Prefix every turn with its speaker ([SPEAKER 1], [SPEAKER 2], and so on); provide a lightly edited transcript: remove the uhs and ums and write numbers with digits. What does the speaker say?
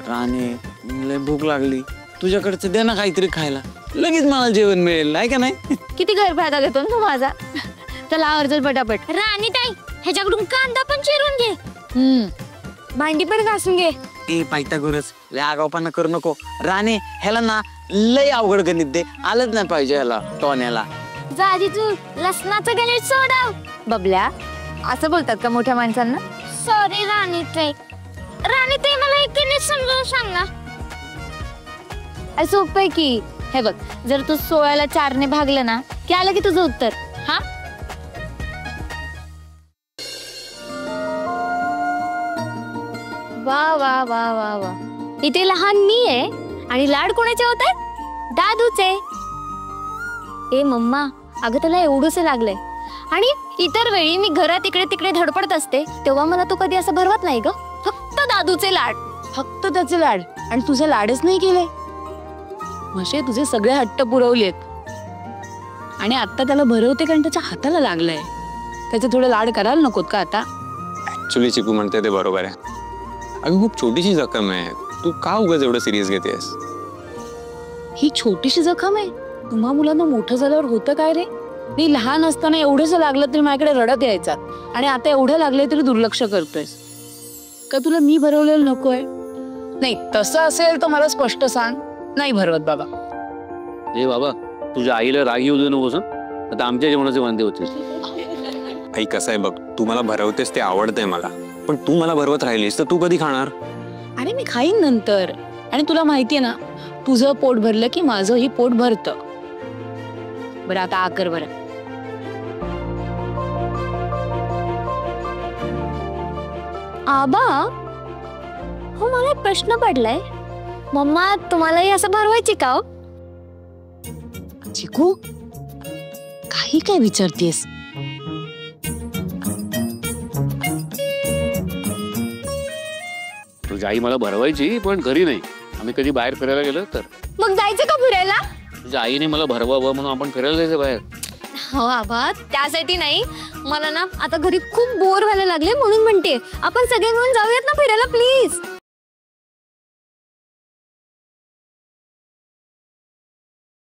[SPEAKER 1] राणे लय भूक लागली, तुझ्याकडचं दे ना काहीतरी खायला, लगेच मला जेवण मिळेल, आहे का नाही?
[SPEAKER 2] किती गैरफायदा घेतो तू माझा. चला अर्जल पटापट.
[SPEAKER 3] राणी ताई ह्याच्याकडून कांदा पण चिरून घे, भांडी पण घासून घे.
[SPEAKER 1] ए पायथागोरस लय आगाऊपणा करू नको. राणे ह्याला ना लय अवघड गणित दे, आलंच नाही पाहिजे ह्याला टोन्याला.
[SPEAKER 3] जा आधी तू लसणाचं गणित सोडव.
[SPEAKER 2] बबल्या, असं बोलतात का मोठ्या माणसांना?
[SPEAKER 3] सॉरी राणी ताई. राणी ताई मला एक गणित समजावून सांगा.
[SPEAKER 2] सोपं आहे की. हे बघ, जर तू 16ला 4ने भागलं ना की आलं की तुझं उत्तर. हा वा वा वा वा वा.
[SPEAKER 3] इथे लहान मी आहे आणि लाड कोणाचे होत आहेत? दादूचे. ए मम्मा, अगं त्याला एवढंच लागलंय. आणि इतर वेळी मी घरात इकडे तिकडे धडपडत असते तेव्हा मला तू कधी असं भरवत नाही ग. फक्त दादूचे लाड.
[SPEAKER 2] फक्त त्याचे लाड आणि तुझे लाडच नाही केले. म्हणजे तुझे सगळे हट्ट पुरवलेत आणि आता त्याला भरवते कारण त्याच्या हाताला लागलंय. त्याचे थोडे लाड करायला नकोत का आता?
[SPEAKER 4] ऍक्च्युली चिकू म्हणते ते बरोबर आहे. अगं खूप छोटीशी जखम आहे, तू का उगाच एवढं सिरियस घेतेस?
[SPEAKER 2] ही छोटीशी जखम आहे. तुम्हा मुलांना मोठं झाल्यावर होतं काय रे? मी लहान असताना एवढंच लागलं तरी माझ्याकडे रडत यायचा आणि आता एवढं लागले तरी दुर्लक्ष करतोयस का? तुला मी भरवलेलं नकोय? नाही, तसं असेल तर मला स्पष्ट सांग. नाही भरवत बाबा.
[SPEAKER 5] ए बाबा, तुझ्या आईला राग येऊ दे नकोस. आता आमच्या जेवणाचे वांदे होतेस.
[SPEAKER 4] आई कसं आहे बघ, तू मला भरवतेस ते आवडतंय मला, पण तू मला भरवत राहिलीस तर तू कधी खाणार?
[SPEAKER 2] अरे मी खाईन नंतर. आणि तुला माहितीये ना, तुझं पोट भरलं की माझंही पोट भरतं. बरं आता आकर बरं.
[SPEAKER 3] आबा, हो मला एक प्रश्न पडलाय. मम्मा तुम्हालाही असं भरवायची का?
[SPEAKER 2] चिकू, काही काय विचारतेस?
[SPEAKER 5] तुझी आई मला भरवायची पण घरी नाही. आम्ही कधी बाहेर फिरायला गेलो तर.
[SPEAKER 3] मग जायचं का फिरायला?
[SPEAKER 5] तुझ्या आईने मला भरवावं म्हणून आपण फिरायला जायचं बाहेर.
[SPEAKER 3] हो आबा, त्यासाठी नाही. मला ना आता घरी खूप बोर व्हायला लागले म्हणून म्हणते आपण सगळे मिळून जाऊयात ना फिरायला प्लीज.